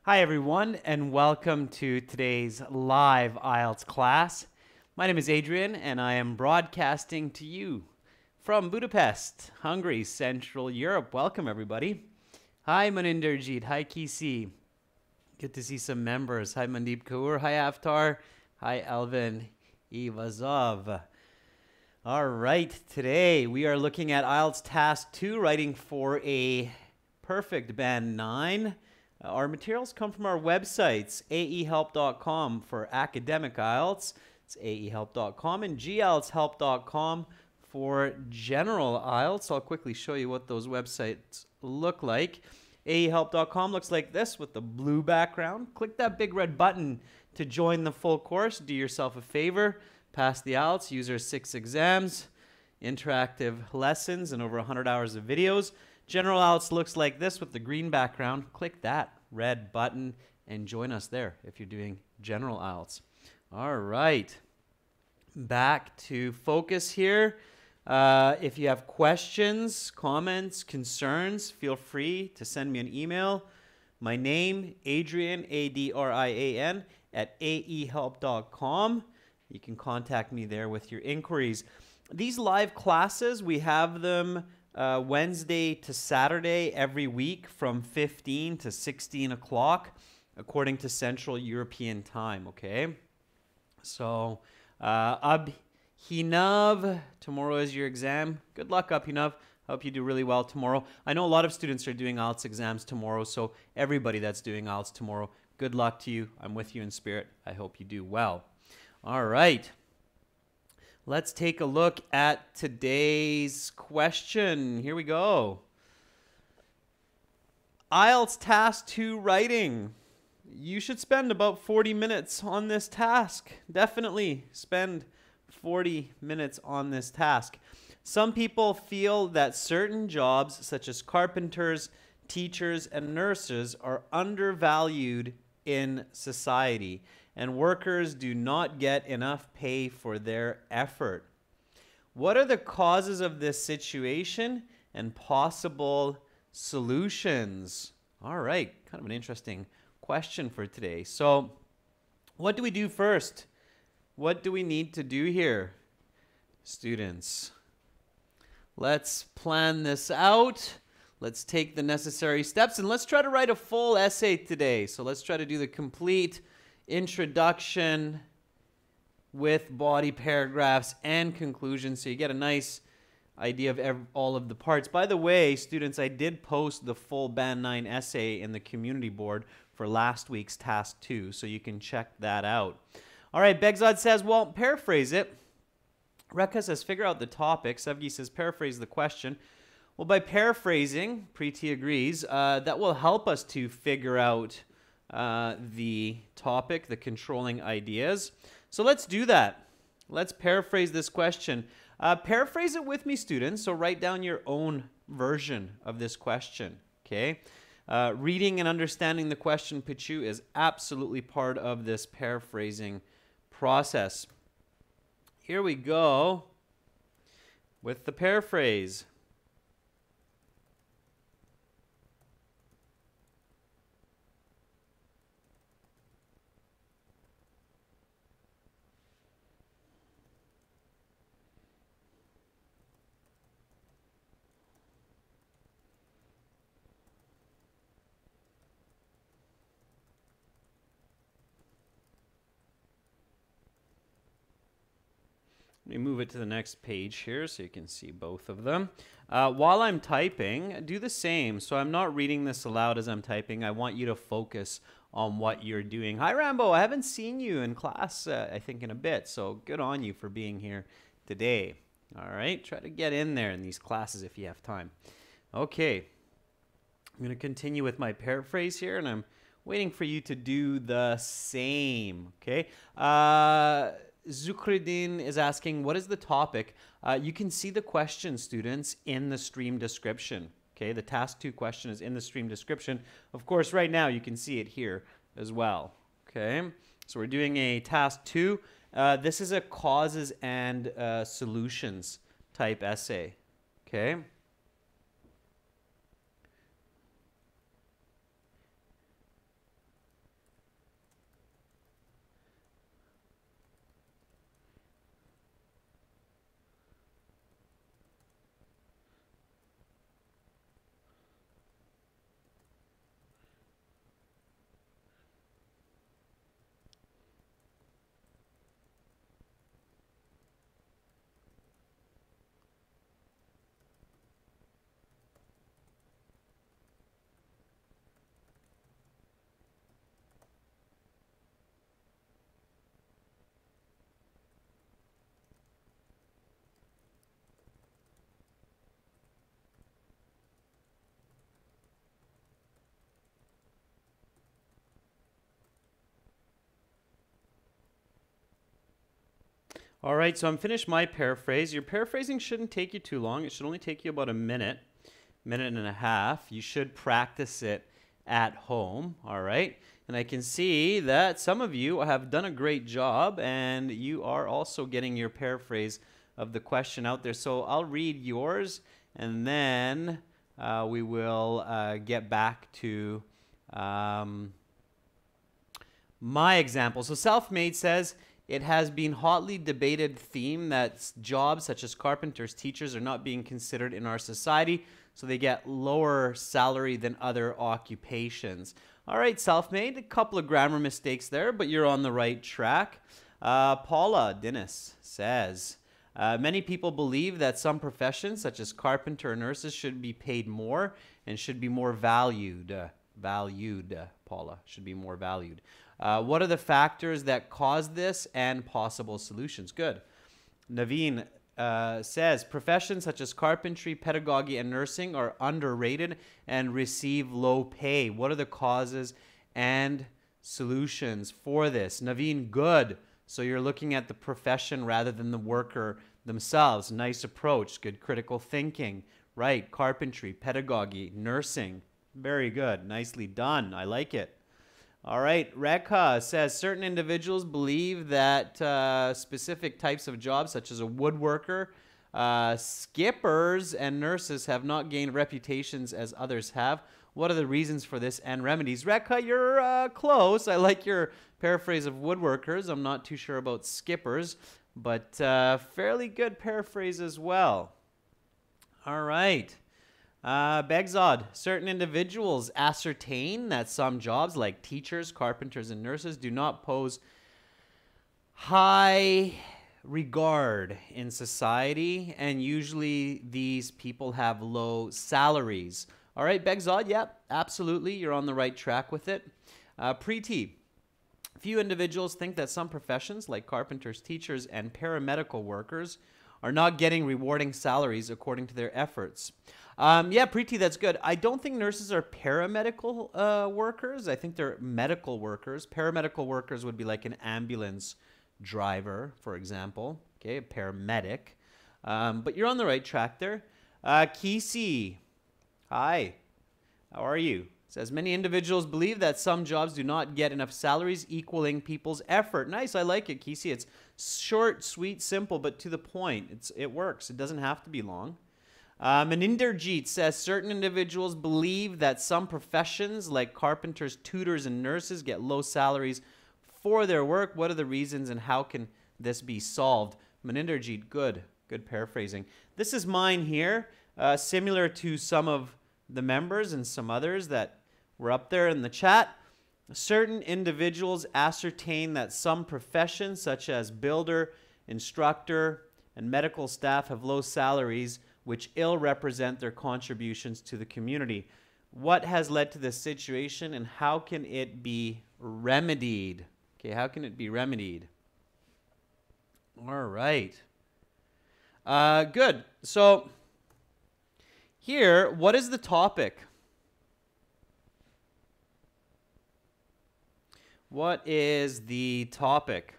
Hi everyone, and welcome to today's live IELTS class. My name is Adrian, and I am broadcasting to you from Budapest, Hungary, Central Europe. Welcome everybody. Hi Maninderjeet, hi Kisi. Good to see some members. Hi Mandeep Kaur, hi Avtar, hi Elvin Ivazov. All right, today we are looking at IELTS Task 2, writing for a perfect Band 9. Our materials come from our websites, aehelp.com for academic IELTS, it's aehelp.com, and gieltshelp.com for general IELTS. I'll quickly show you what those websites look like. aehelp.com looks like this with the blue background. Click that big red button to join the full course. Do yourself a favor. Pass the IELTS, use our 6 exams, interactive lessons, and over 100 hours of videos. General IELTS looks like this with the green background. Click that red button and join us there if you're doing general IELTS. All right, back to focus here. If you have questions, comments, concerns, feel free to send me an email. My name, Adrian, A-D-R-I-A-N, at aehelp.com. You can contact me there with your inquiries. These live classes, we have them Wednesday to Saturday every week from 15 to 16 o'clock according to Central European time, okay? So, Abhinav, tomorrow is your exam. Good luck, Abhinav. Hope you do really well tomorrow. I know a lot of students are doing IELTS exams tomorrow, so everybody that's doing IELTS tomorrow, good luck to you. I'm with you in spirit. I hope you do well. All right. Let's take a look at today's question. Here we go. IELTS Task 2 writing. You should spend about 40 minutes on this task. Definitely spend 40 minutes on this task. Some people feel that certain jobs, such as carpenters, teachers, and nurses, are undervalued in society, and workers do not get enough pay for their effort. What are the causes of this situation and possible solutions? All right, kind of an interesting question for today. So, what do we do first? What do we need to do here, students? Let's plan this out. Let's take the necessary steps, and let's try to write a full essay today. So let's try to do the complete introduction with body paragraphs and conclusion, so you get a nice idea of all of the parts. By the way, students, I did post the full Band 9 essay in the community board for last week's Task 2, so you can check that out. All right, Begzad says, well, paraphrase it. Rekha says, figure out the topic. Sevgi says, paraphrase the question. Well, by paraphrasing, Preeti agrees, that will help us to figure out the topic, the controlling ideas. So let's do that. Let's paraphrase this question. Paraphrase it with me, students. So write down your own version of this question, okay? Reading and understanding the question, Pichu, is absolutely part of this paraphrasing process. Here we go with the paraphrase. Let me move it to the next page here so you can see both of them. While I'm typing, do the same. So I'm not reading this aloud as I'm typing. I want you to focus on what you're doing. Hi, Rambo. I haven't seen you in class, I think, in a bit. So good on you for being here today. All right. Try to get in there in these classes if you have time. Okay. I'm going to continue with my paraphrase here, and I'm waiting for you to do the same. Okay. Zukridin is asking, what is the topic? You can see the question, students, in the stream description. Okay, the Task 2 question is in the stream description. Of course, right now you can see it here as well. Okay, so we're doing a Task 2. This is a causes and solutions type essay. Okay. All right, so I'm finished my paraphrase. Your paraphrasing shouldn't take you too long. It should only take you about a minute, minute and a half. You should practice it at home, all right? And I can see that some of you have done a great job, and you are also getting your paraphrase of the question out there. So I'll read yours, and then we will get back to my example. So Self-Made says, it has been hotly debated theme that jobs such as carpenters, teachers are not being considered in our society, so they get lower salary than other occupations. All right, Self-Made, a couple of grammar mistakes there, but you're on the right track. Paula Dennis says, many people believe that some professions such as carpenter or nurses should be paid more and should be more valued. Paula, should be more valued. What are the factors that cause this and possible solutions? Good. Naveen says, professions such as carpentry, pedagogy, and nursing are underrated and receive low pay. What are the causes and solutions for this? Naveen, good. So you're looking at the profession rather than the worker themselves. Nice approach. Good critical thinking. Right. Carpentry, pedagogy, nursing. Very good. Nicely done. I like it. All right, Rekha says certain individuals believe that specific types of jobs, such as a woodworker, skippers, and nurses have not gained reputations as others have. What are the reasons for this and remedies? Rekha, you're close. I like your paraphrase of woodworkers. I'm not too sure about skippers, but fairly good paraphrase as well. All right. Begzod, certain individuals ascertain that some jobs like teachers, carpenters, and nurses do not pose high regard in society, and usually these people have low salaries. All right, Begzod, yep, absolutely. You're on the right track with it. Preeti, few individuals think that some professions like carpenters, teachers, and paramedical workers are not getting rewarding salaries according to their efforts. Yeah, Preeti, that's good. I don't think nurses are paramedical workers. I think they're medical workers. Paramedical workers would be like an ambulance driver, for example. Okay, a paramedic. But you're on the right track there. Kisi, hi. How are you? Says many individuals believe that some jobs do not get enough salaries equaling people's effort. Nice, I like it, Kisi. It's short, sweet, simple, but to the point. It works. It doesn't have to be long. Maninderjeet says certain individuals believe that some professions like carpenters, tutors, and nurses get low salaries for their work. What are the reasons and how can this be solved? Maninderjeet, good paraphrasing. This is mine here, similar to some of the members and some others that were up there in the chat. Certain individuals ascertain that some professions such as builder, instructor, and medical staff have low salaries which ill represent their contributions to the community. What has led to this situation and how can it be remedied? Okay, how can it be remedied? All right. Good. So here, what is the topic? What is the topic?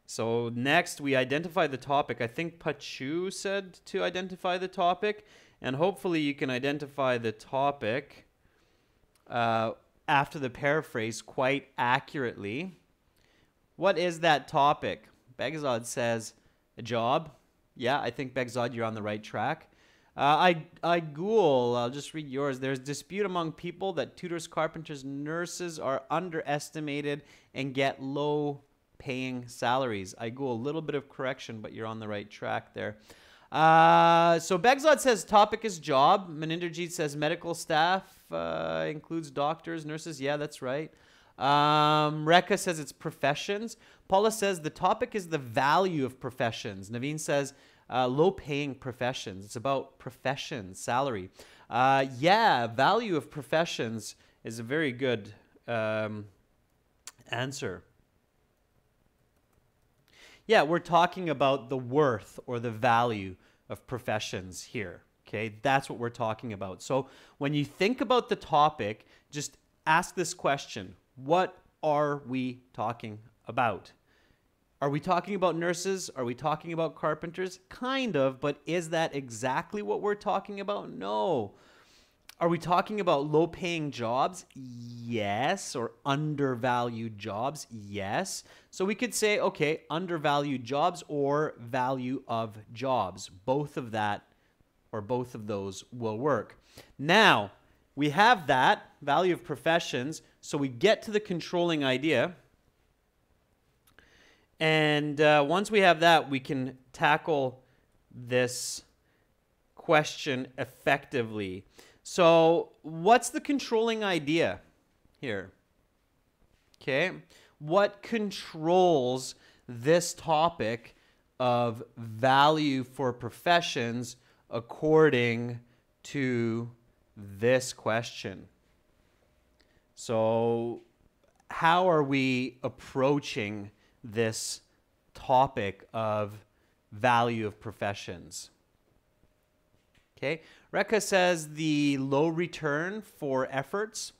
So next we identify the topic. I think Pachu said to identify the topic, and hopefully you can identify the topic after the paraphrase quite accurately. What is that topic? Begzod says a job. Yeah, I think Begzod, you're on the right track. I'll just read yours. There's dispute among people that tutors, carpenters, nurses are underestimated and get low paying salaries. A little bit of correction, but you're on the right track there. So Begzod says topic is job. Maninderjeet says medical staff includes doctors, nurses. Yeah, that's right. Rekha says it's professions. Paula says the topic is the value of professions. Naveen says low paying professions. It's about professions, salary. Yeah, value of professions is a very good answer. Yeah, we're talking about the worth or the value of professions here. Okay, that's what we're talking about. So when you think about the topic, just ask this question. What are we talking about? Are we talking about nurses? Are we talking about carpenters? Kind of, but is that exactly what we're talking about? No. Are we talking about low-paying jobs? Yes. Or undervalued jobs? Yes. So we could say, okay, undervalued jobs or value of jobs. Both of that or both of those will work. Now, we have that, value of professions, so we get to the controlling idea. And once we have that, we can tackle this question effectively. So what's the controlling idea here? Okay. What controls this topic of value for professions according to this question? So how are we approaching this topic of value of professions? Okay, Rekha says the low return for efforts.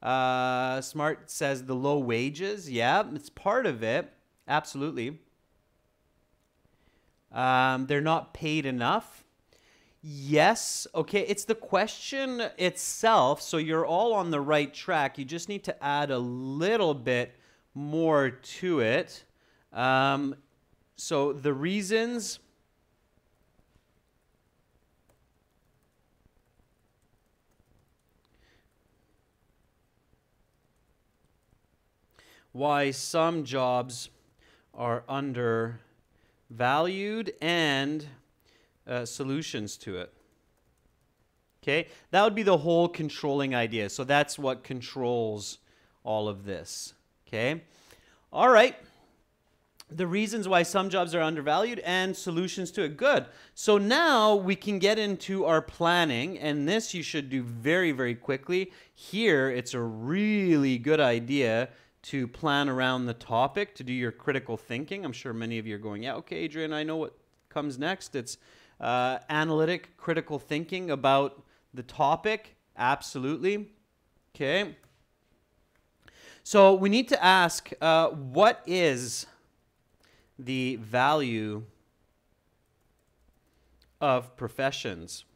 Smart says the low wages. Yeah, it's part of it. Absolutely. They're not paid enough. Yes. Okay, it's the question itself. So you're all on the right track. You just need to add a little bit more to it. So the reasons why some jobs are undervalued and solutions to it. Okay, that would be the whole controlling idea. So that's what controls all of this. Okay, all right. The reasons why some jobs are undervalued and solutions to it. Good. So now we can get into our planning, and this you should do very, very quickly. Here, it's a really good idea to plan around the topic, to do your critical thinking. I'm sure many of you are going, yeah, okay, Adrian, I know what comes next. It's analytic, critical thinking about the topic. Absolutely. Okay. So we need to ask, what is the value of professions?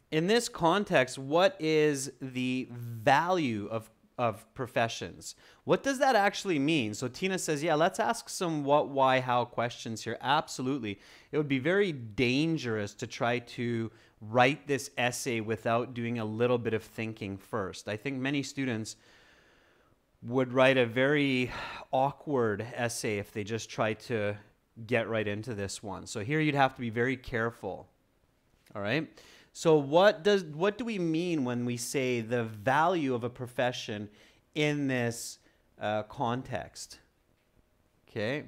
In this context, what is the value of professions? What does that actually mean? So Tina says, yeah, let's ask some what, why, how questions here. Absolutely. It would be very dangerous to try to write this essay without doing a little bit of thinking first. I think many students would write a very awkward essay if they just tried to get right into this one. So here you'd have to be very careful. All right? So what do we mean when we say the value of a profession in this context? Okay.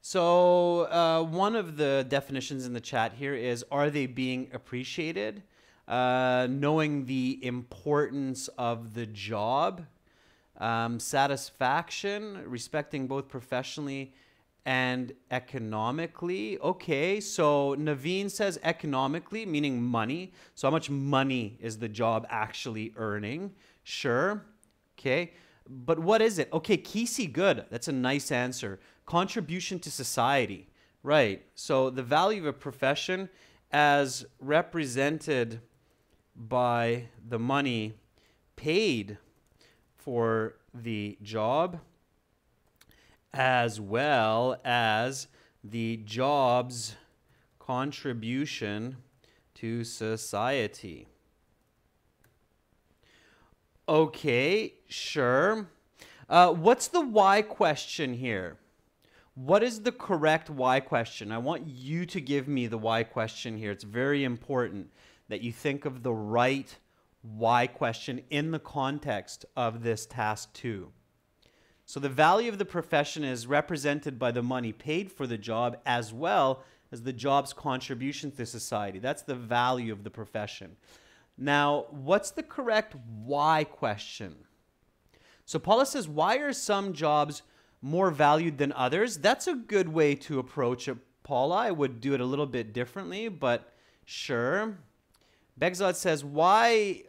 So one of the definitions in the chat here is, are they being appreciated? Knowing the importance of the job, satisfaction, respecting both professionally and economically. Okay, so Naveen says economically, meaning money. So how much money is the job actually earning? Sure. Okay, but what is it? Okay, Kisi, good. That's a nice answer. Contribution to society. Right. So the value of a profession as represented by the money paid for the job, as well as the job's contribution to society. Okay, sure. What's the why question here? What is the correct why question? I want you to give me the why question here. It's very important that you think of the right why question in the context of this task 2. So the value of the profession is represented by the money paid for the job as well as the job's contribution to society. That's the value of the profession. Now, what's the correct why question? So Paula says, why are some jobs more valued than others? That's a good way to approach it, Paula. I would do it a little bit differently, but sure. Begzad says, why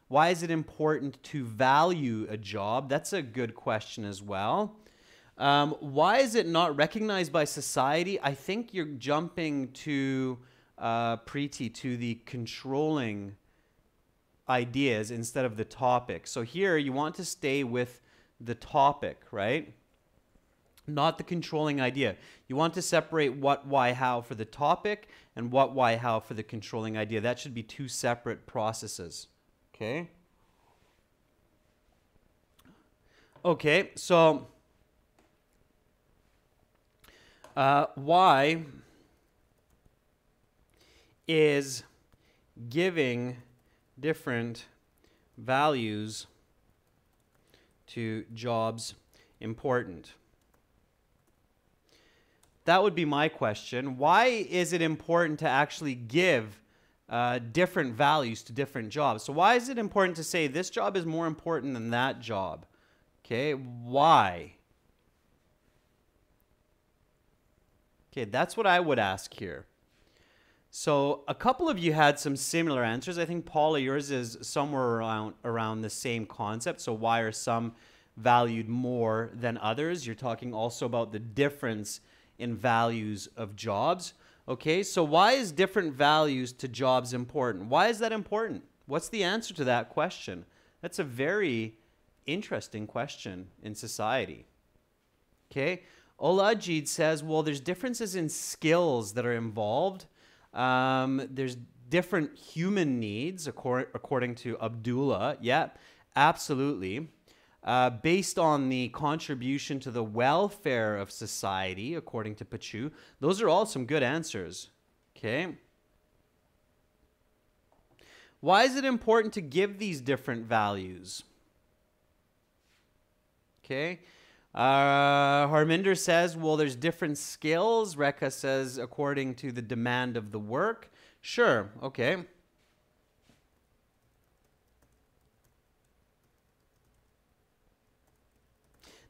Why is it important to value a job? That's a good question as well. Why is it not recognized by society? I think you're jumping to Preeti, to the controlling ideas instead of the topic. So here you want to stay with the topic, right? Not the controlling idea. You want to separate what, why, how for the topic and what, why, how for the controlling idea. That should be two separate processes. Okay? Okay, so why is giving different values to jobs important? That would be my question. Why is it important to actually give different values to different jobs? So why is it important to say this job is more important than that job? Okay, why? Okay, that's what I would ask here. So a couple of you had some similar answers. I think, Paula, yours is somewhere around the same concept. So why are some valued more than others? You're talking also about the difference in values of jobs. Okay, so why is different values to jobs important? Why is that important? What's the answer to that question? That's a very interesting question in society. Okay, Olajid says, well, there's differences in skills that are involved. There's different human needs, according to Abdullah. Yeah, absolutely. Based on the contribution to the welfare of society, according to Pachu. Those are all some good answers. Okay. Why is it important to give these different values? Okay. Harminder says, well, there's different skills. Rekha says, according to the demand of the work. Sure. Okay.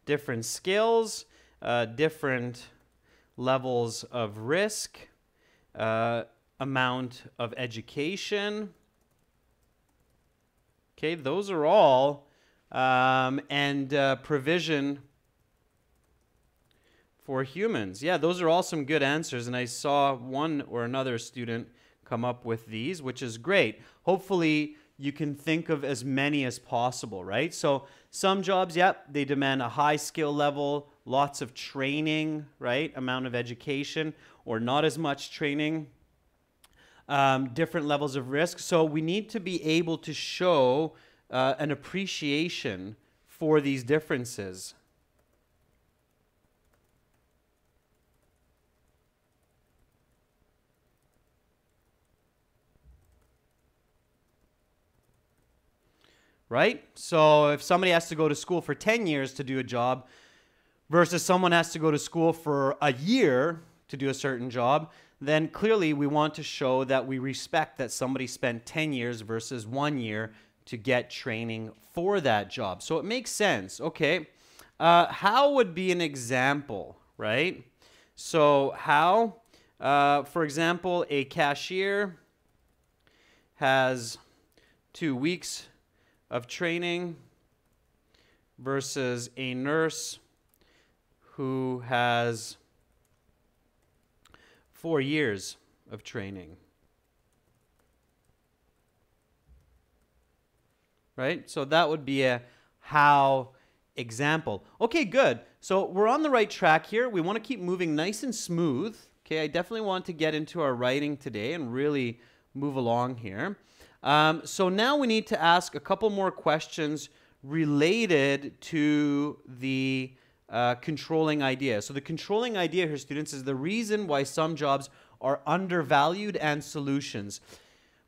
Different skills, different levels of risk, amount of education. Okay, those are all, and provision for humans. Yeah, those are all some good answers, and I saw one or another student come up with these, which is great. Hopefully, you can think of as many as possible, right? So some jobs, yep, they demand a high skill level, lots of training, right? Amount of education, or not as much training. Different levels of risk. So we need to be able to show an appreciation for these differences. Right? So if somebody has to go to school for 10 years to do a job versus someone has to go to school for a year to do a certain job, then clearly we want to show that we respect that somebody spent 10 years versus 1 year to get training for that job. So it makes sense. Okay. How would be an example, right? So how, for example, a cashier has 2 weeks of training versus a nurse who has 4 years of training. Right? So that would be a how example. Okay, good. So we're on the right track here. We want to keep moving nice and smooth. Okay, I definitely want to get into our writing today and really move along here. So now we need to ask a couple more questions related to the controlling idea. So the controlling idea here, students, is the reason why some jobs are undervalued and solutions.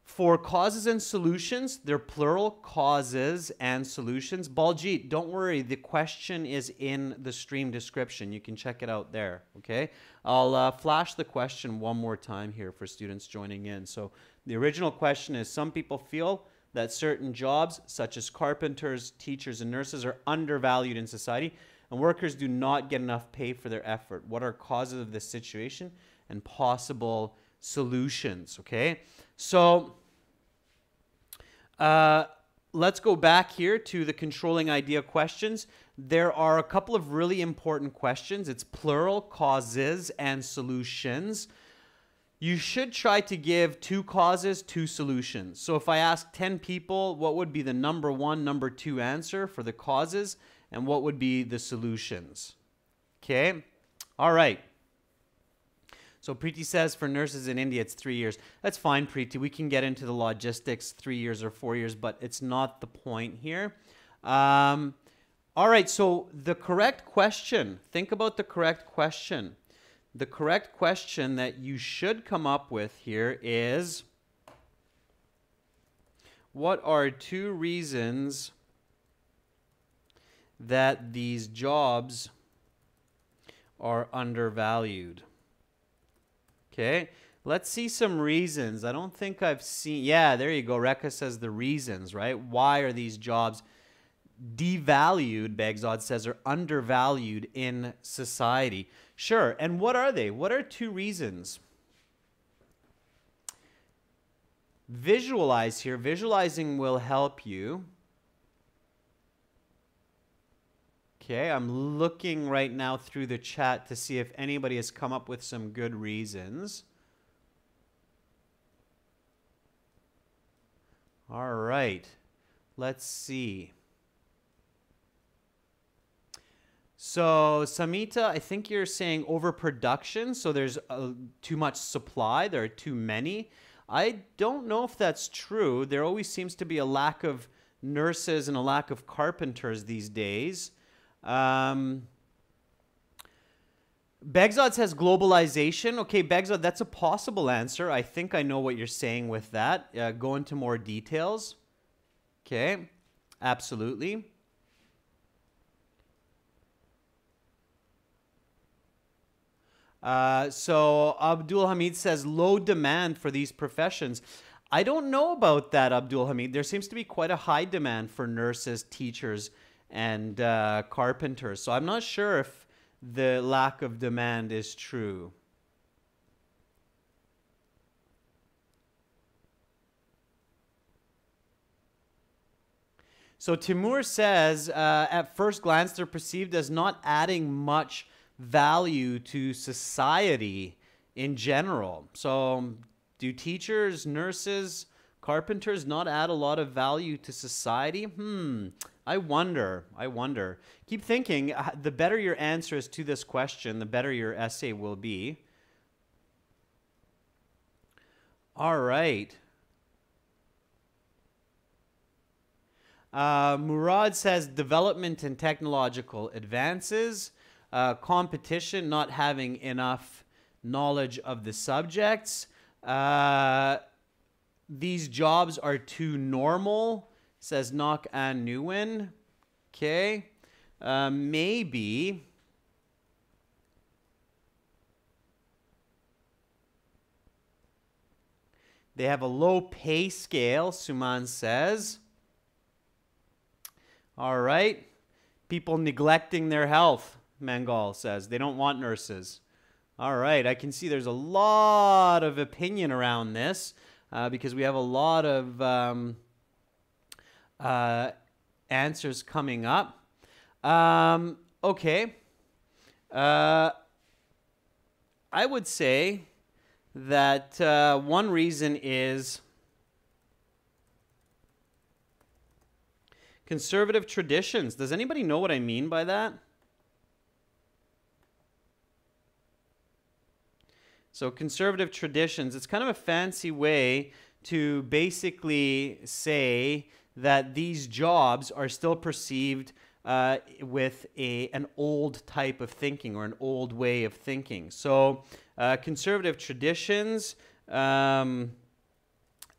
For causes and solutions, they're plural, causes and solutions. Baljit, don't worry, the question is in the stream description. You can check it out there, okay? I'll flash the question one more time here for students joining in. So the original question is, some people feel that certain jobs, such as carpenters, teachers, and nurses, are undervalued in society, and workers do not get enough pay for their effort. What are causes of this situation and possible solutions, okay? So let's go back here to the controlling idea questions. There are a couple of really important questions. It's plural, causes, and solutions. You should try to give 2 causes, 2 solutions. So if I ask 10 people, what would be the number 1, number 2 answer for the causes, and what would be the solutions? Okay, all right. So Preeti says for nurses in India, it's 3 years. That's fine, Preeti. We can get into the logistics, 3 years or 4 years, but it's not the point here. All right, so the correct question, think about the correct question. The correct question that you should come up with here is, what are 2 reasons that these jobs are undervalued? Okay, let's see some reasons. I don't think I've seen, yeah, there you go. Rekha says the reasons, right? Why are these jobs devalued, Begzod says, or undervalued in society? Sure, and what are they? What are 2 reasons? Visualize here. Visualizing will help you. Okay, I'm looking right now through the chat to see if anybody has come up with some good reasons. All right, let's see. So, Samita, I think you're saying overproduction. So there's too much supply. There are too many. I don't know if that's true. There always seems to be a lack of nurses and a lack of carpenters these days. Begzod says globalization. Okay, Begzod, that's a possible answer. I think I know what you're saying with that. Go into more details. Okay, absolutely. So Abdul Hamid says low demand for these professions. I don't know about that, Abdul Hamid. There seems to be quite a high demand for nurses, teachers, and carpenters. So I'm not sure if the lack of demand is true. So Timur says, at first glance, they're perceived as not adding much value to society in general. So do teachers, nurses, carpenters not add a lot of value to society? I wonder. Keep thinking. The better your answers to this question, the better your essay will be. All right. Murad says development and technological advances. Competition, not having enough knowledge of the subjects. These jobs are too normal, says Nok An Nguyen. Okay. Maybe. They have a low pay scale, Suman says. All right. People neglecting their health, Mangal says. They don't want nurses. All right. I can see there's a lot of opinion around this because we have a lot of answers coming up. Okay. I would say that one reason is conservative traditions. Does anybody know what I mean by that? So conservative traditions, it's kind of a fancy way to basically say that these jobs are still perceived with an old type of thinking or an old way of thinking. So conservative traditions,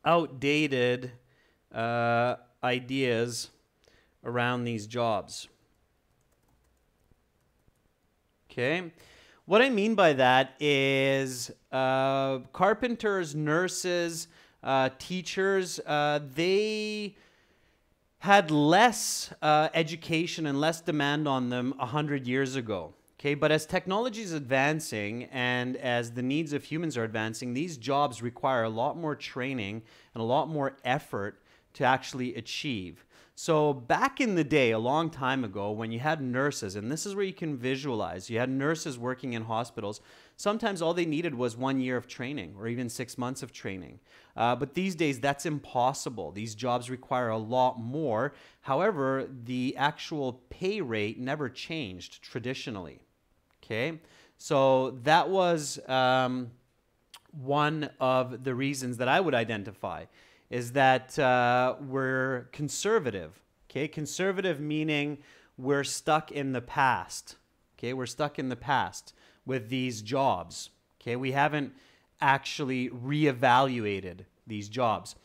outdated ideas around these jobs. Okay. What I mean by that is carpenters, nurses, teachers, they had less education and less demand on them 100 years ago. Okay, but as technology is advancing and as the needs of humans are advancing, these jobs require a lot more training and a lot more effort to actually achieve. So back in the day, a long time ago, when you had nurses, and this is where you can visualize, you had nurses working in hospitals, sometimes all they needed was 1 year of training or even 6 months of training. But these days, that's impossible. These jobs require a lot more. However, the actual pay rate never changed traditionally. Okay, so that was one of the reasons that I would identify is that we're conservative. Okay, conservative meaning we're stuck in the past. Okay, we're stuck in the past with these jobs. Okay, we haven't actually reevaluated these jobs.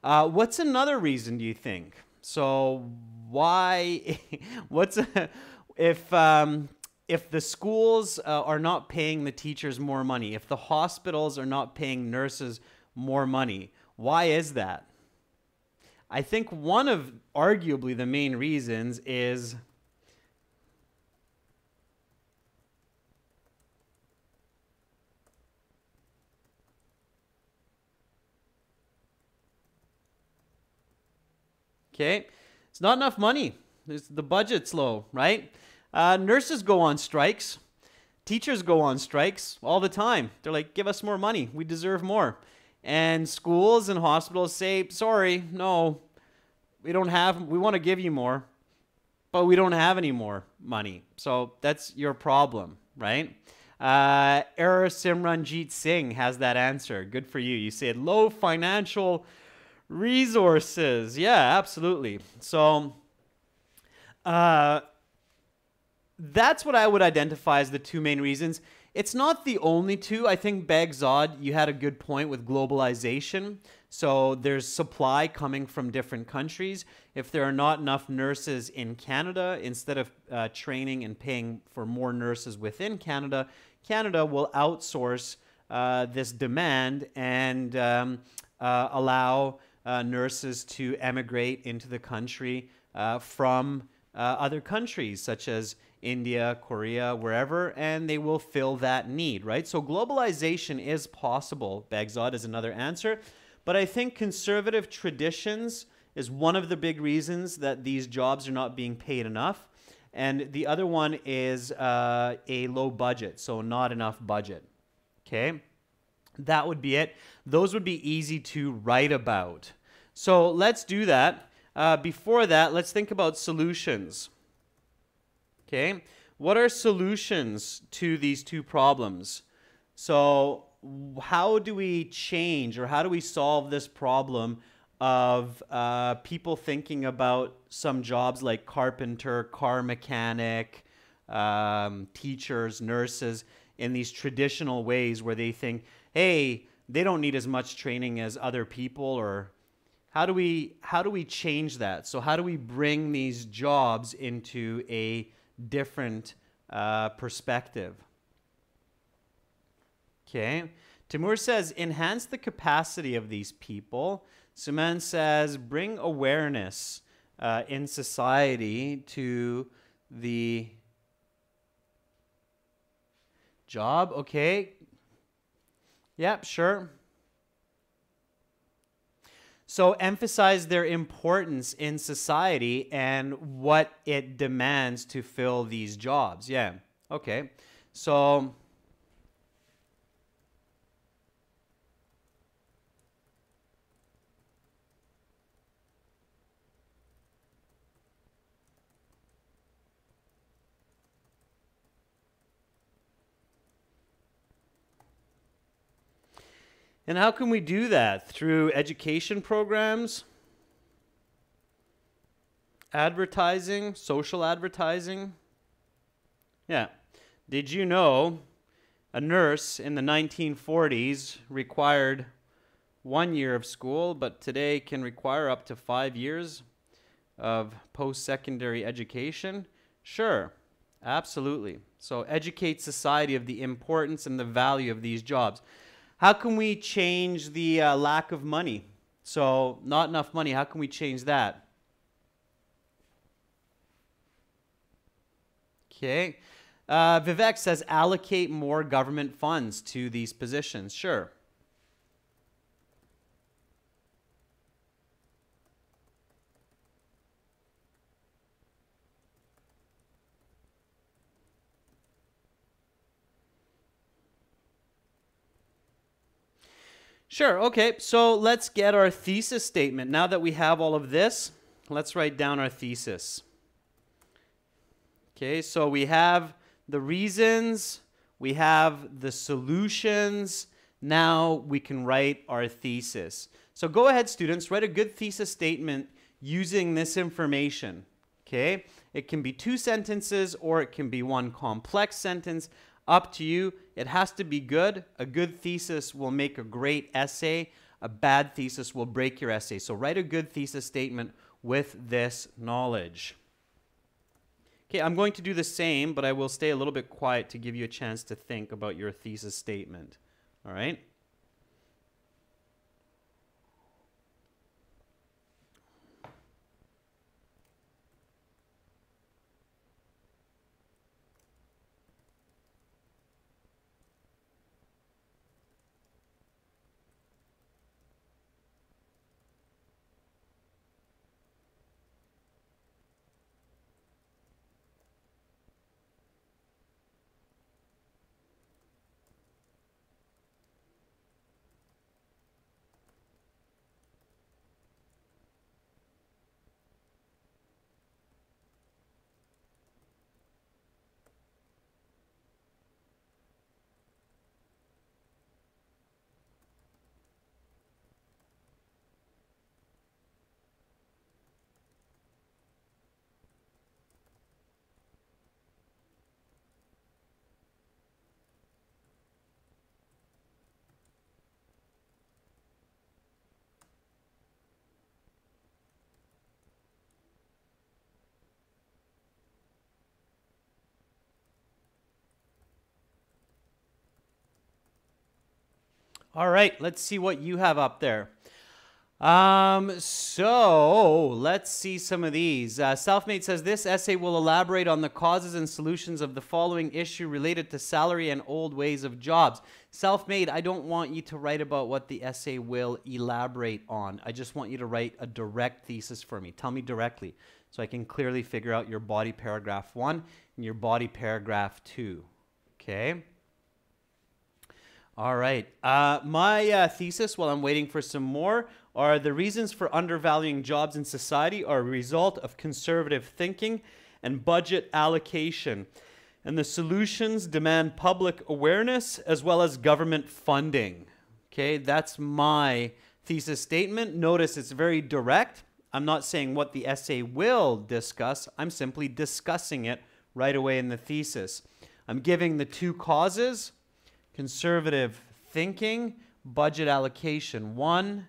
What's another reason, do you think? So why, if the schools are not paying the teachers more money, if the hospitals are not paying nurses more money, why is that? I think one of arguably the main reasons is okay, it's not enough money. The budget's low, right? Nurses go on strikes. Teachers go on strikes all the time. They're like, give us more money. We deserve more. And schools and hospitals say, sorry, no, we want to give you more, but we don't have any more money. So that's your problem, right? Simranjit Singh has that answer. Good for you. You said low financial resources. Yeah, absolutely. So that's what I would identify as the two main reasons. It's not the only two. I think Bagzad, you had a good point with globalization. So there's supply coming from different countries. If there are not enough nurses in Canada, instead of training and paying for more nurses within Canada, Canada will outsource this demand and allow nurses to emigrate into the country from other countries such as India, Korea, wherever, and they will fill that need, right? So globalization is possible. Bagzad is another answer. But I think conservative traditions is one of the big reasons that these jobs are not being paid enough. And the other one is a low budget, so not enough budget. Okay? That would be it. Those would be easy to write about. So let's do that. Before that, let's think about solutions. Okay, what are solutions to these two problems? So how do we change or how do we solve this problem of people thinking about some jobs like carpenter, car mechanic, teachers, nurses in these traditional ways where they think, hey, they don't need as much training as other people? Or how do we change that? So how do we bring these jobs into a different perspective? Okay. Timur says, enhance the capacity of these people. Suman says, bring awareness in society to the job. Okay. Yep, sure. So emphasize their importance in society and what it demands to fill these jobs. Yeah. Okay. So and how can we do that? Through education programs, advertising, social advertising. Yeah. Did you know a nurse in the 1940s required 1 year of school, but today can require up to 5 years of post-secondary education? Sure, absolutely. So educate society of the importance and the value of these jobs. How can we change the lack of money? So not enough money, how can we change that? Okay. Vivek says allocate more government funds to these positions. Sure. Sure, okay, so let's get our thesis statement. Now that we have all of this, let's write down our thesis. Okay, so we have the reasons, we have the solutions, now we can write our thesis. So go ahead, students, write a good thesis statement using this information, okay? It can be 2 sentences or it can be 1 complex sentence. Up to you. It has to be good. A good thesis will make a great essay. A bad thesis will break your essay. So write a good thesis statement with this knowledge. Okay, I'm going to do the same, but I will stay a little bit quiet to give you a chance to think about your thesis statement. All right? All right, let's see what you have up there. So let's see some of these. Selfmade says this essay will elaborate on the causes and solutions of the following issue related to salary and old ways of jobs. Selfmade, I don't want you to write about what the essay will elaborate on. I just want you to write a direct thesis for me. Tell me directly so I can clearly figure out your body paragraph 1 and your body paragraph 2. Okay? All right. My thesis, while I'm waiting for some more, are the reasons for undervaluing jobs in society are a result of conservative thinking and budget allocation. And the solutions demand public awareness as well as government funding. Okay, that's my thesis statement. Notice it's very direct. I'm not saying what the essay will discuss. I'm simply discussing it right away in the thesis. I'm giving the 2 causes. Conservative thinking, budget allocation, 1,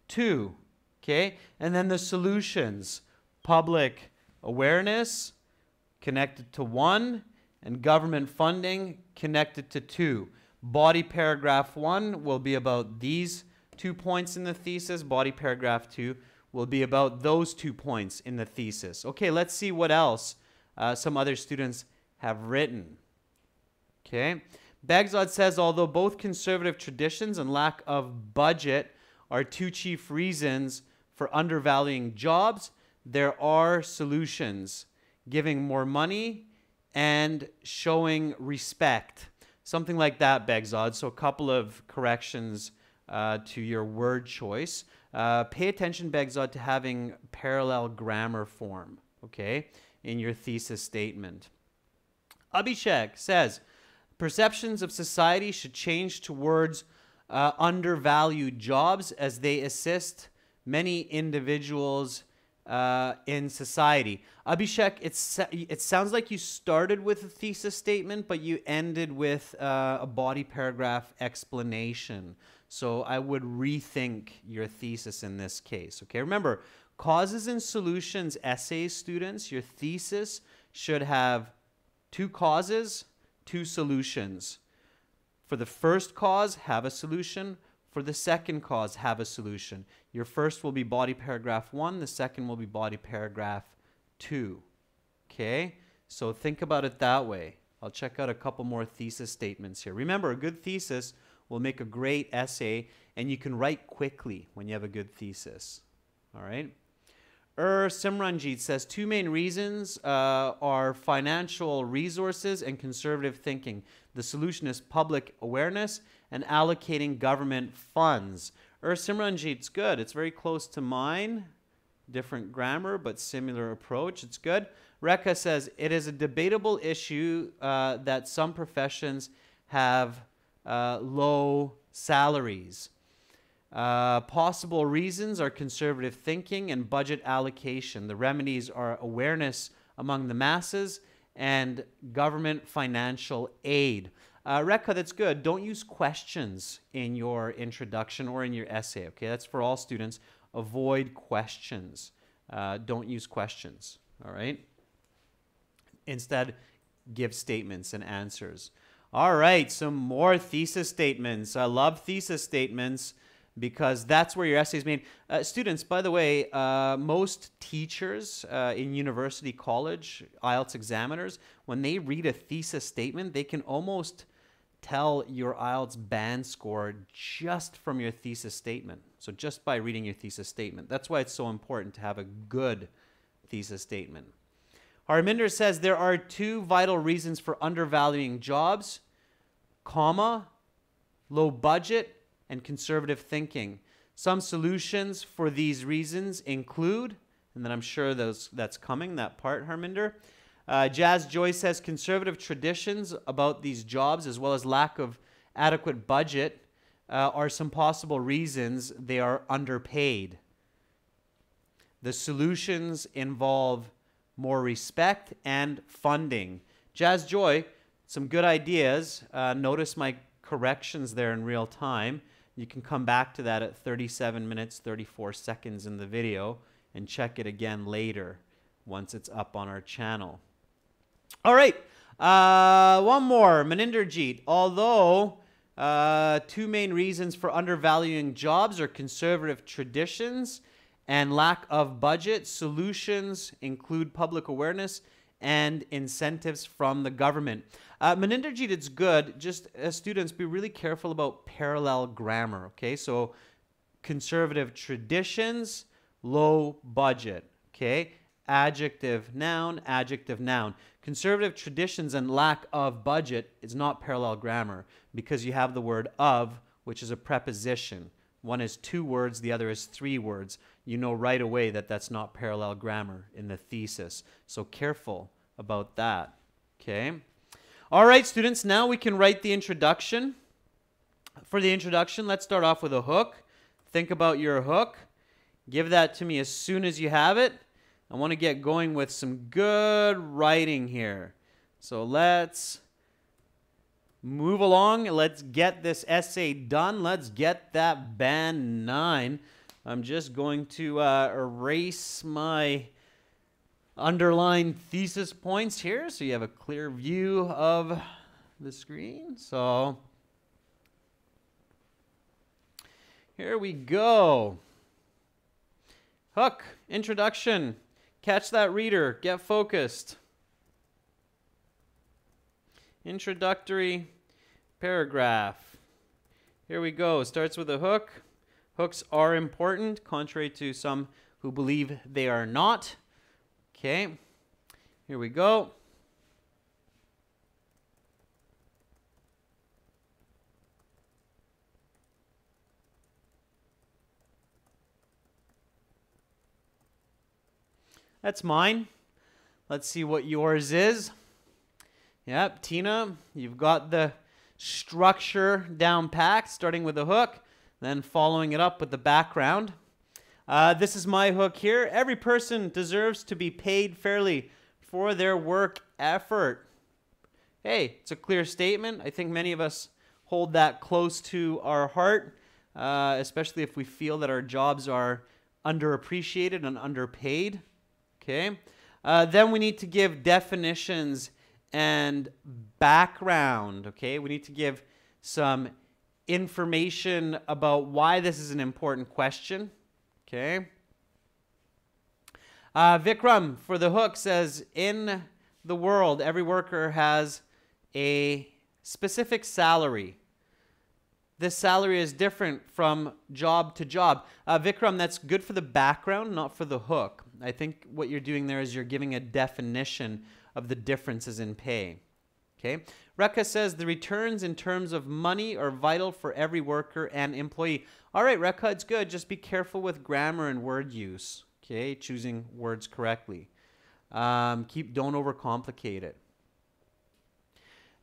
2, okay? And then the solutions, public awareness, connected to 1, and government funding, connected to 2. Body paragraph 1 will be about these 2 points in the thesis. Body paragraph 2 will be about those 2 points in the thesis. Okay, let's see what else some other students have written, okay? Bagzod says, although both conservative traditions and lack of budget are 2 chief reasons for undervaluing jobs, there are solutions. Giving more money and showing respect. Something like that, Bagzod. So a couple of corrections to your word choice. Pay attention, Bagzod, to having parallel grammar form, okay, in your thesis statement. Abhishek says, perceptions of society should change towards undervalued jobs as they assist many individuals in society. Abhishek, it sounds like you started with a thesis statement, but you ended with a body paragraph explanation. So I would rethink your thesis in this case. Okay, remember, causes and solutions essays, students, your thesis should have 2 causes, 2 solutions. For the first cause, have a solution. For the second cause, have a solution. Your first will be body paragraph 1. The second will be body paragraph 2. Okay? So think about it that way. I'll check out a couple more thesis statements here. Remember, a good thesis will make a great essay, and you can write quickly when you have a good thesis. All right? Simranjit says, two main reasons are financial resources and conservative thinking. The solution is public awareness and allocating government funds. Simranjit's good. It's very close to mine. Different grammar, but similar approach. It's good. Rekha says, it is a debatable issue that some professions have low salaries. Possible reasons are conservative thinking and budget allocation. The remedies are awareness among the masses and government financial aid. Rekha, that's good. Don't use questions in your introduction or in your essay, okay? That's for all students. Avoid questions. Don't use questions, all right? Instead, give statements and answers. All right, some more thesis statements. I love thesis statements because that's where your essay is made. Students, by the way, most teachers in university, college, IELTS examiners, when they read a thesis statement, they can almost tell your IELTS band score just from your thesis statement. So just by reading your thesis statement. That's why it's so important to have a good thesis statement. Harminder says there are two vital reasons for undervaluing jobs, comma, low budget, and conservative thinking. Some solutions for these reasons include, and then I'm sure that's coming, that part, Harminder. Jazz Joy says conservative traditions about these jobs as well as lack of adequate budget are some possible reasons they are underpaid. The solutions involve more respect and funding. Jazz Joy, some good ideas. Notice my corrections there in real time. You can come back to that at 37 minutes, 34 seconds in the video and check it again later once it's up on our channel. All right, one more. Maninderjeet. Although two main reasons for undervaluing jobs are conservative traditions and lack of budget, solutions include public awareness and incentives from the government. Maninderjeet, it's good. Just as students, be really careful about parallel grammar, okay? So conservative traditions, low budget, okay? Adjective, noun, adjective, noun. Conservative traditions and lack of budget is not parallel grammar because you have the word of, which is a preposition. One is 2 words, the other is 3 words. You know right away that that's not parallel grammar in the thesis. So careful about that, okay? All right, students, now we can write the introduction. For the introduction, let's start off with a hook. Think about your hook. Give that to me as soon as you have it. I want to get going with some good writing here. So let's move along. Let's get this essay done. Let's get that band 9. I'm just going to erase my underlined thesis points here so you have a clear view of the screen. So here we go. Hook, introduction. Catch that reader. Get focused. Introductory paragraph. Here we go. Starts with a hook. Hooks are important, contrary to some who believe they are not. Okay. Here we go. That's mine. Let's see what yours is. Yep, Tina, you've got the structure down packed, starting with a hook, then following it up with the background. This is my hook here. Every person deserves to be paid fairly for their work effort. Hey, it's a clear statement. I think many of us hold that close to our heart, especially if we feel that our jobs are underappreciated and underpaid. Okay. Then we need to give definitions and background. Okay. We need to give some information about why this is an important question. Okay. Vikram for the hook says, in the world, every worker has a specific salary. This salary is different from job to job. Vikram, that's good for the background, not for the hook. I think what you're doing there is you're giving a definition of the differences in pay. Okay. Rekha says the returns in terms of money are vital for every worker and employee. All right, Rekha, it's good. Just be careful with grammar and word use. Okay, choosing words correctly. Don't overcomplicate it.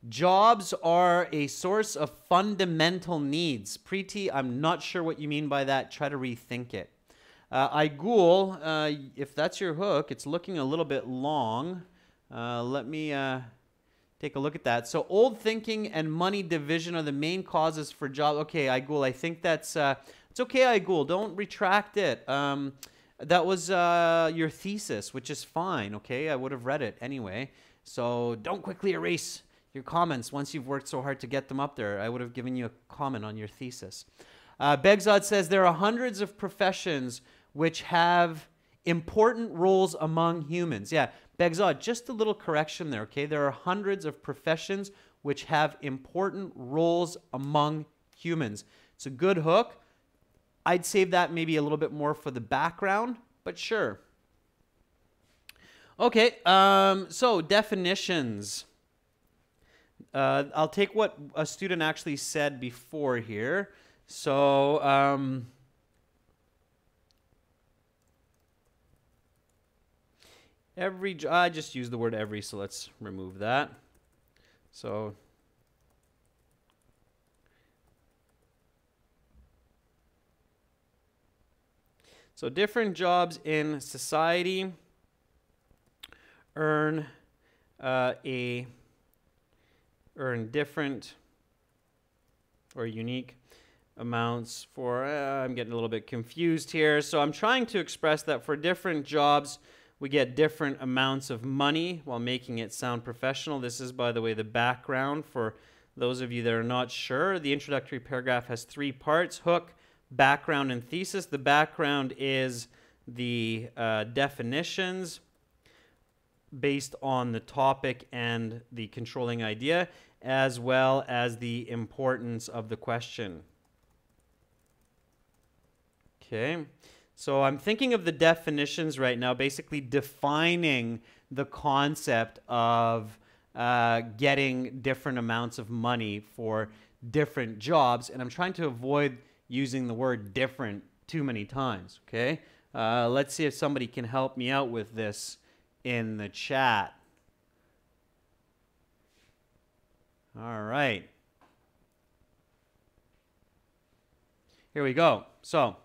Jobs are a source of fundamental needs. Preeti, I'm not sure what you mean by that. Try to rethink it. Aigul, if that's your hook, it's looking a little bit long. Let me take a look at that. So old thinking and money division are the main causes for job. Okay, Aigul, I think that's, it's okay, Aigul. Don't retract it. That was your thesis, which is fine, okay? I would have read it anyway. So don't quickly erase your comments once you've worked so hard to get them up there. I would have given you a comment on your thesis. Begzad says there are hundreds of professions which have important roles among humans. Yeah, Begzad, just a little correction there, okay? There are hundreds of professions which have important roles among humans. It's a good hook. I'd save that maybe a little bit more for the background, but sure. Okay, so definitions. I'll take what a student actually said before here. So, I just used the word every, so let's remove that. So, different jobs in society earn different or unique amounts for, I'm getting a little bit confused here. So I'm trying to express that for different jobs, we get different amounts of money while making it sound professional. This is, by the way, the background for those of you that are not sure. The introductory paragraph has 3 parts: hook, background, and thesis. The background is the definitions based on the topic and the controlling idea, as well as the importance of the question. Okay, so I'm thinking of the definitions right now, basically defining the concept of getting different amounts of money for different jobs, and I'm trying to avoid using the word different too many times, okay? Let's see if somebody can help me out with this in the chat. All right. Here we go. So,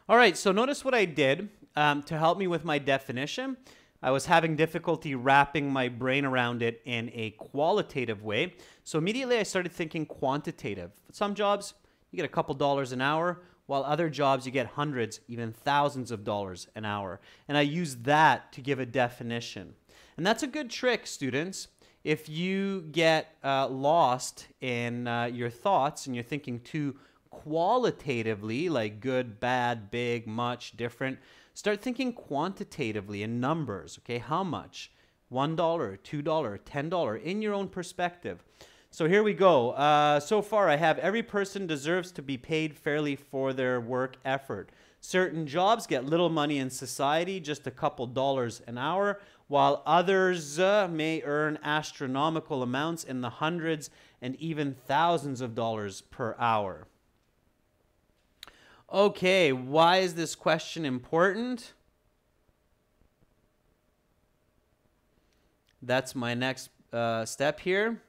all right, so notice what I did to help me with my definition. I was having difficulty wrapping my brain around it in a qualitative way. So immediately I started thinking quantitative. Some jobs, you get a couple dollars an hour, while other jobs you get hundreds, even thousands of dollars an hour. And I used that to give a definition. And that's a good trick, students. If you get lost in your thoughts and you're thinking too qualitatively, like good, bad, big, much, different, start thinking quantitatively in numbers, okay? How much? $1, $2, $10 in your own perspective. So here we go. So far I have every person deserves to be paid fairly for their work effort. Certain jobs get little money in society, just a couple dollars an hour, while others may earn astronomical amounts in the hundreds and even thousands of dollars per hour. Okay, why is this question important? That's my next step here.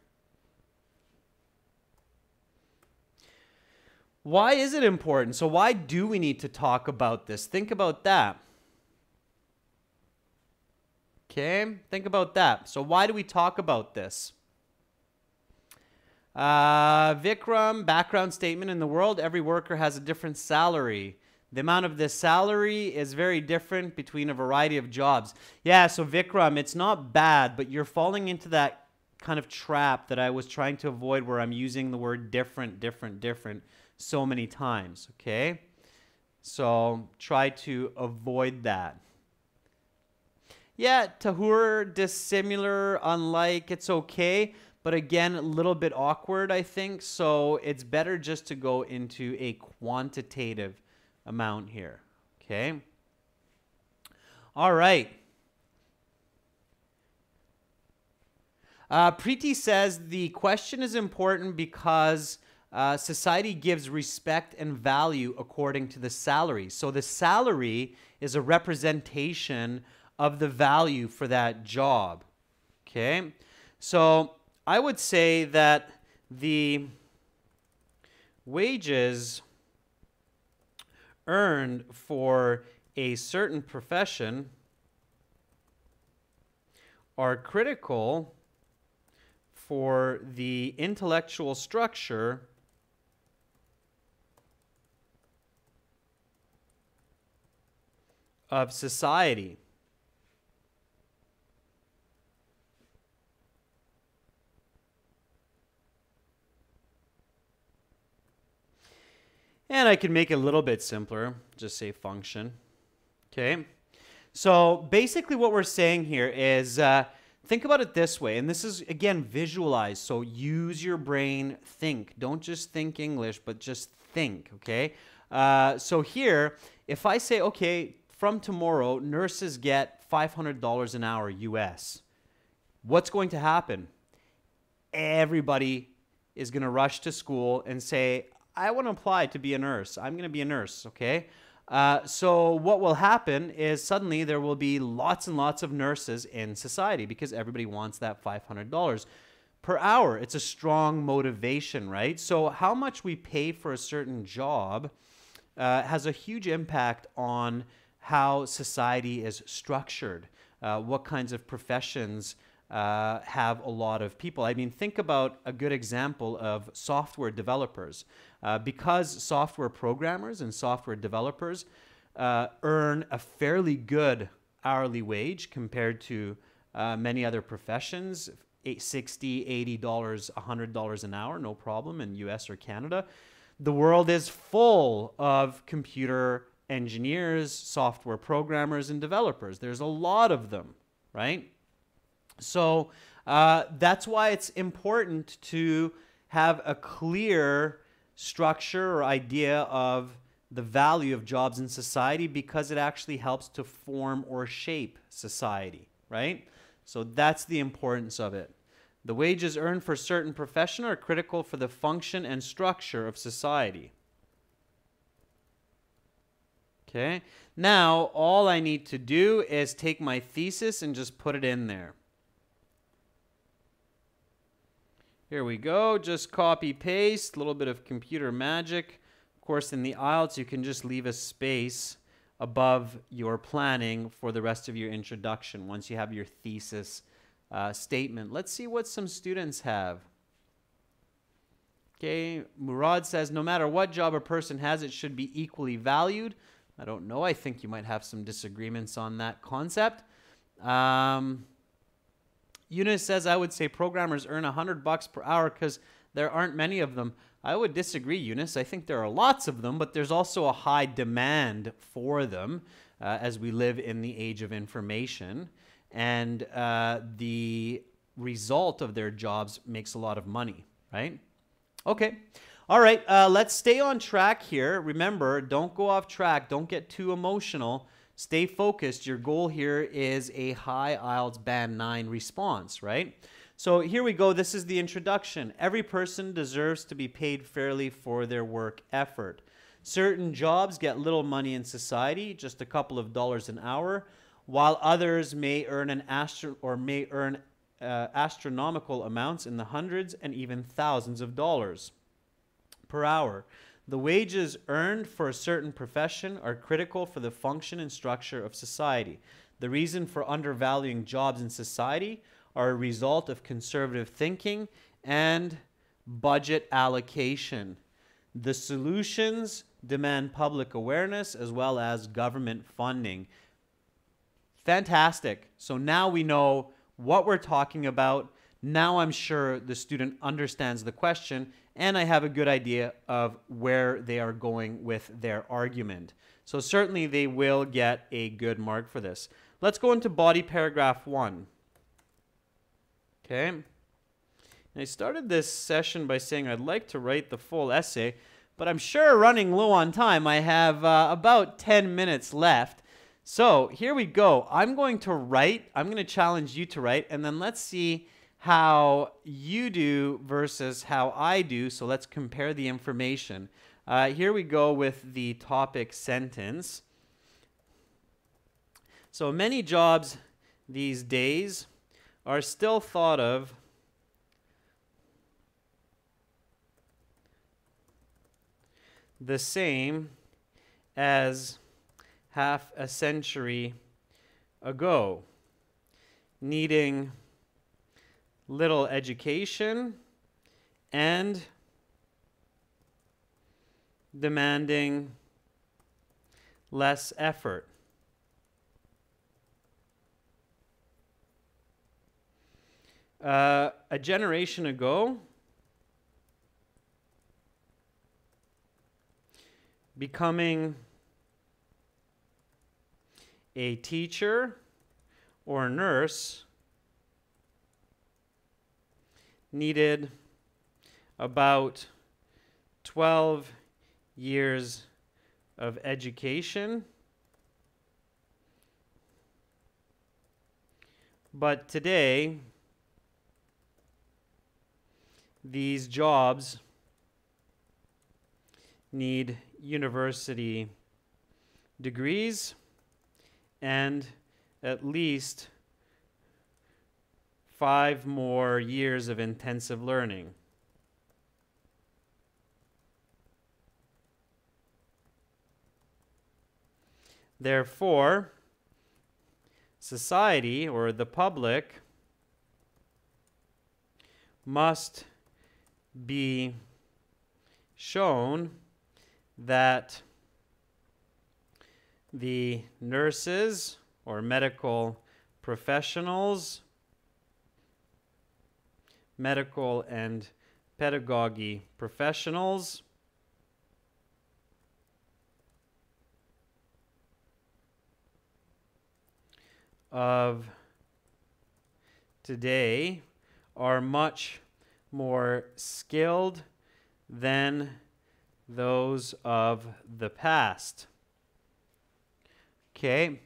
Why is it important? So why do we need to talk about this? Think about that. Okay, think about that. So why do we talk about this? Vikram, background statement. In the world, every worker has a different salary. The amount of this salary is very different between a variety of jobs. Yeah, so Vikram, it's not bad, but you're falling into that kind of trap that I was trying to avoid where I'm using the word different so many times, okay? So try to avoid that. Yeah, tahur, dissimilar, unlike, it's okay. But again, a little bit awkward, I think. So it's better just to go into a quantitative amount here, okay? All right. Preeti says the question is important because society gives respect and value according to the salary. So the salary is a representation of the value for that job, okay? So I would say that the wages earned for a certain profession are critical for the intellectual structure of society. And I can make it a little bit simpler, just say function. Okay. So basically what we're saying here is think about it this way. And this is, again, visualize. So use your brain, think. Don't just think English, but just think, okay? So here, if I say, okay, from tomorrow, nurses get $500 an hour US, what's going to happen? Everybody is going to rush to school and say, I want to apply to be a nurse. I'm going to be a nurse, okay? So what will happen is suddenly there will be lots and lots of nurses in society because everybody wants that $500 per hour. It's a strong motivation, right? So how much we pay for a certain job has a huge impact on how society is structured, what kinds of professions have a lot of people. I mean, think about a good example of software developers. Because software programmers and software developers earn a fairly good hourly wage compared to many other professions, $60, $80, $100 an hour, no problem in US or Canada. The world is full of computer engineers, software programmers, and developers. There's a lot of them, right? So that's why it's important to have a clear structure or idea of the value of jobs in society because it actually helps to form or shape society, right? So that's the importance of it. The wages earned for certain profession are critical for the function and structure of society. Okay, now all I need to do is take my thesis and just put it in there. Here we go, just copy paste, a little bit of computer magic. Of course, in the IELTS, you can just leave a space above your planning for the rest of your introduction once you have your thesis statement. Let's see what some students have. Okay, Murad says, no matter what job a person has, it should be equally valued. I don't know, I think you might have some disagreements on that concept. Eunice says, I would say programmers earn $100 per hour because there aren't many of them. I would disagree, Eunice. I think there are lots of them, but there's also a high demand for them as we live in the age of information. And the result of their jobs makes a lot of money, right? Okay. All right. Let's stay on track here. Remember, don't go off track. Don't get too emotional. Stay focused. Your goal here is a high IELTS Band 9 response, right? So here we go. This is the introduction. Every person deserves to be paid fairly for their work effort. Certain jobs get little money in society, just a couple of dollars an hour, while others may earn astronomical amounts in the hundreds and even thousands of dollars per hour. The wages earned for a certain profession are critical for the function and structure of society. The reason for undervaluing jobs in society are a result of conservative thinking and budget allocation. The solutions demand public awareness as well as government funding. Fantastic. So now we know what we're talking about. Now I'm sure the student understands the question and I have a good idea of where they are going with their argument. So certainly they will get a good mark for this. Let's go into body paragraph 1. Okay. And I started this session by saying I'd like to write the full essay, but I'm sure running low on time. I have about 10 minutes left. So here we go. I'm going to write. I'm going to challenge you to write, and then let's see how you do versus how I do. So let's compare the information. Here we go with the topic sentence. So many jobs these days are still thought of the same as half a century ago, needing little education and demanding less effort. A generation ago, becoming a teacher or nurse needed about 12 years of education, but today these jobs need university degrees and at least 5 more years of intensive learning. Therefore, society or the public must be shown that the nurses or medical professionals, medical and pedagogy professionals of today are much more skilled than those of the past. Okay,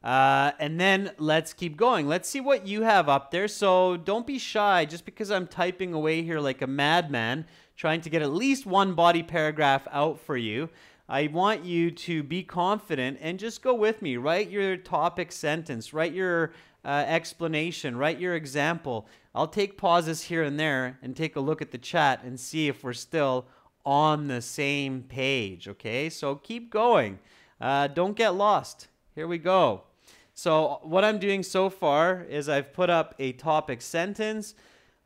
and then let's keep going. Let's see what you have up there. So don't be shy just because I'm typing away here like a madman, trying to get at least one body paragraph out for you. I want you to be confident and just go with me. Write your topic sentence, write your explanation, write your example. I'll take pauses here and there and take a look at the chat and see if we're still on the same page, okay? So keep going. Don't get lost. Here we go. So what I'm doing so far is I've put up a topic sentence.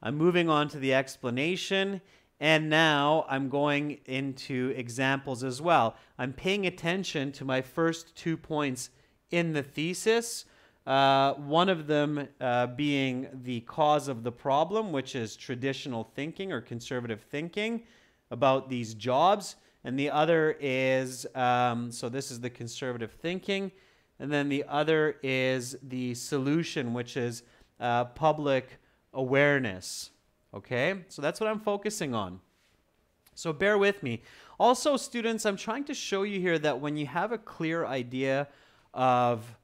I'm moving on to the explanation. And now I'm going into examples as well. I'm paying attention to my first 2 points in the thesis. One of them being the cause of the problem, which is traditional thinking or conservative thinking about these jobs. And the other is, so this is the conservative thinking. And then the other is the solution, which is public awareness. Okay, so that's what I'm focusing on. So bear with me. Also, students, I'm trying to show you here that when you have a clear idea of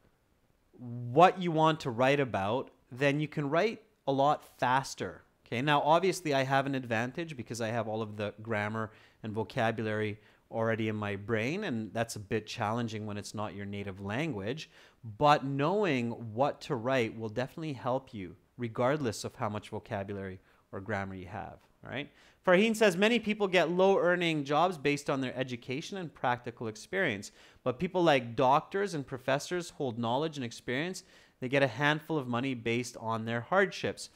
what you want to write about, then you can write a lot faster. Okay, now obviously I have an advantage because I have all of the grammar and vocabulary already in my brain, and that's a bit challenging when it's not your native language, but knowing what to write will definitely help you regardless of how much vocabulary or grammar you have. All right. Farheen says many people get low earning jobs based on their education and practical experience. But people like doctors and professors hold knowledge and experience. They get a handful of money based on their hardships.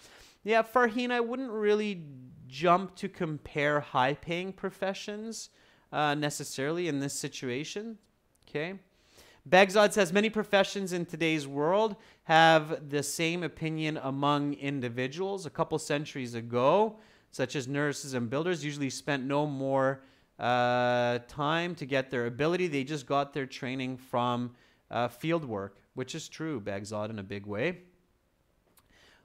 Yeah, Farheen, I wouldn't really jump to compare high paying professions necessarily in this situation. Okay. Begzod says many professions in today's world have the same opinion among individuals. A couple centuries ago, such as nurses and builders, usually spent no more time to get their ability. They just got their training from field work, which is true, Begzod, in a big way.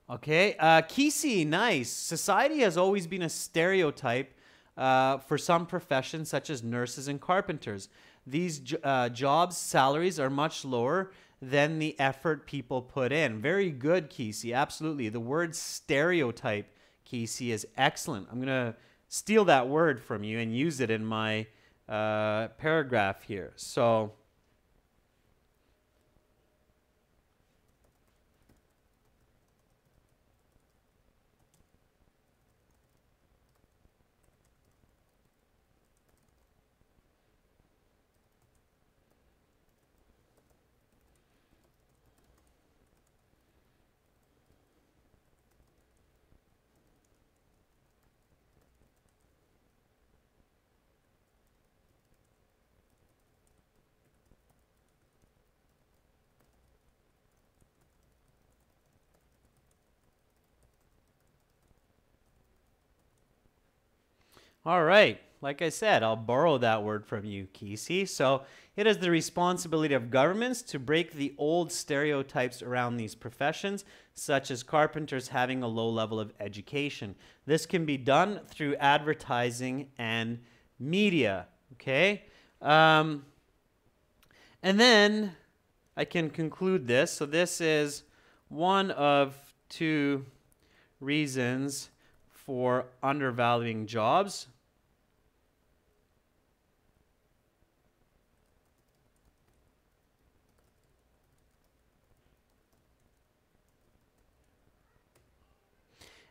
Okay, Kisi, nice. Society has always been a stereotype for some professions, such as nurses and carpenters. These jobs' salaries are much lower than the effort people put in. Very good, Kisi, absolutely. The word stereotype, Kisi, is excellent. I'm going to steal that word from you and use it in my paragraph here. So, all right. Like I said, I'll borrow that word from you, Kisi. So it is the responsibility of governments to break the old stereotypes around these professions, such as carpenters having a low level of education. This can be done through advertising and media. Okay? And then I can conclude this. So this is one of two reasons for undervaluing jobs.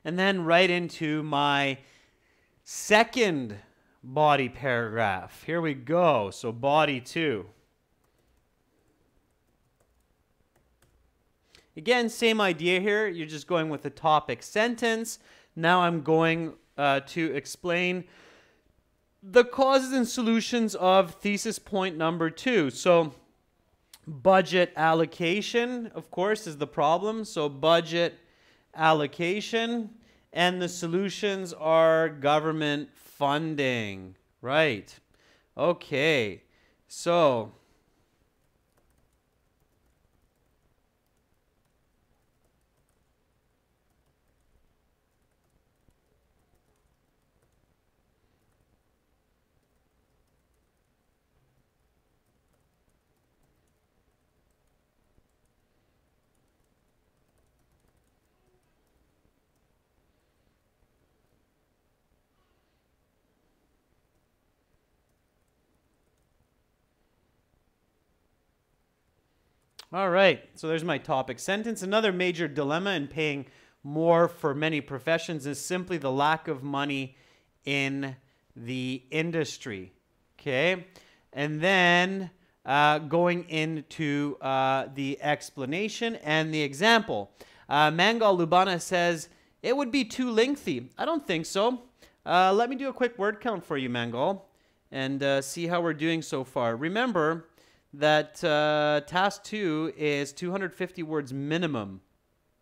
And then right into my second body paragraph. Here we go. So body 2. Again, same idea here. You're just going with the topic sentence. Now I'm going to explain the causes and solutions of thesis point number 2. So budget allocation, of course, is the problem. So budget allocation, and the solutions are government funding. Right. Okay. So all right, so there's my topic sentence. Another major dilemma in paying more for many professions is simply the lack of money in the industry. Okay, and then going into the explanation and the example. Mangal Lubana says, it would be too lengthy. I don't think so. Let me do a quick word count for you, Mangal, and see how we're doing so far. Remember that task 2 is 250 words minimum.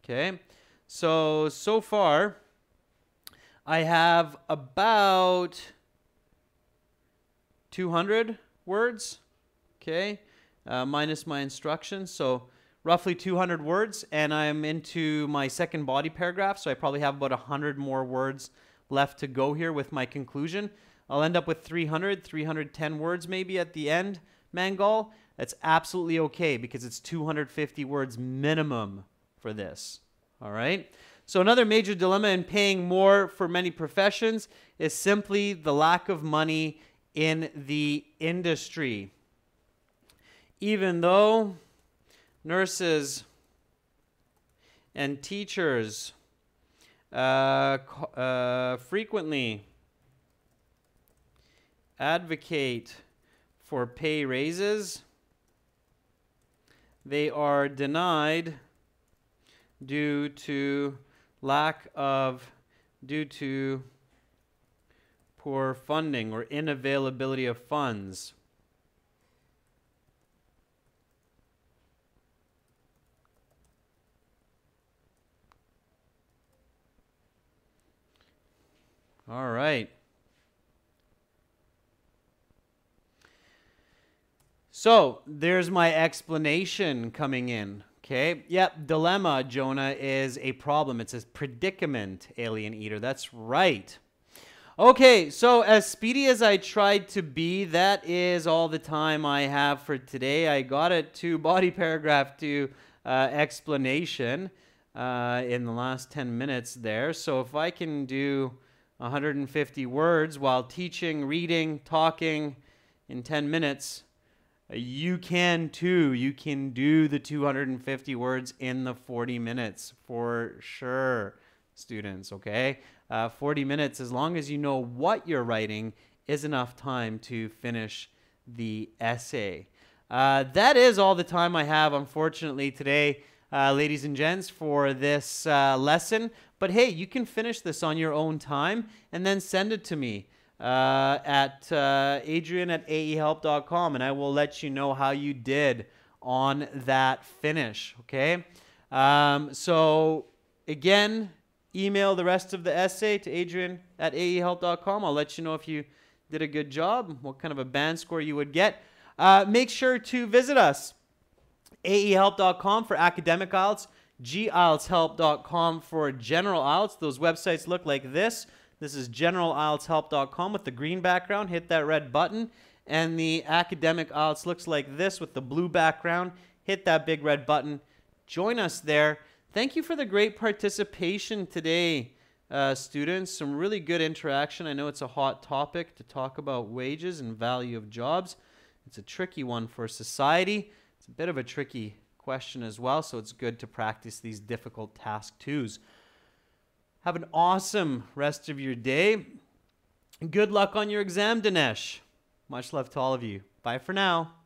Okay, so far I have about 200 words, okay, minus my instructions, so roughly 200 words, and I'm into my second body paragraph, so I probably have about 100 more words left to go here with my conclusion. I'll end up with 310 words maybe at the end, Mangal. That's absolutely okay because it's 250 words minimum for this. All right. So another major dilemma in paying more for many professions is simply the lack of money in the industry. Even though nurses and teachers frequently advocate for pay raises, they are denied due to poor funding or inavailability of funds. All right. So there's my explanation coming in. Okay. Yep. Dilemma, Jonah, is a problem. It's a predicament, Alien Eater. That's right. Okay. So as speedy as I tried to be, that is all the time I have for today. I got it to body paragraph to explanation in the last 10 minutes there. So if I can do 150 words while teaching, reading, talking in 10 minutes, you can too. You can do the 250 words in the 40 minutes for sure, students, okay? 40 minutes, as long as you know what you're writing, is enough time to finish the essay. That is all the time I have, unfortunately, today, ladies and gents, for this lesson. But hey, you can finish this on your own time and then send it to me at adrian@aehelp.com, and I will let you know how you did on that finish, okay? So again, email the rest of the essay to adrian@aehelp.com. I'll let you know if you did a good job, what kind of a band score you would get. Make sure to visit us, aehelp.com for academic IELTS, gieltshelp.com for general IELTS. Those websites look like this. This is generalieltshelp.com with the green background. Hit that red button. And the academic IELTS looks like this with the blue background. Hit that big red button. Join us there. Thank you for the great participation today, students. Some really good interaction. I know it's a hot topic to talk about wages and value of jobs. It's a tricky one for society. It's a bit of a tricky question as well, so it's good to practice these difficult task twos. Have an awesome rest of your day. Good luck on your exam, Dinesh. Much love to all of you. Bye for now.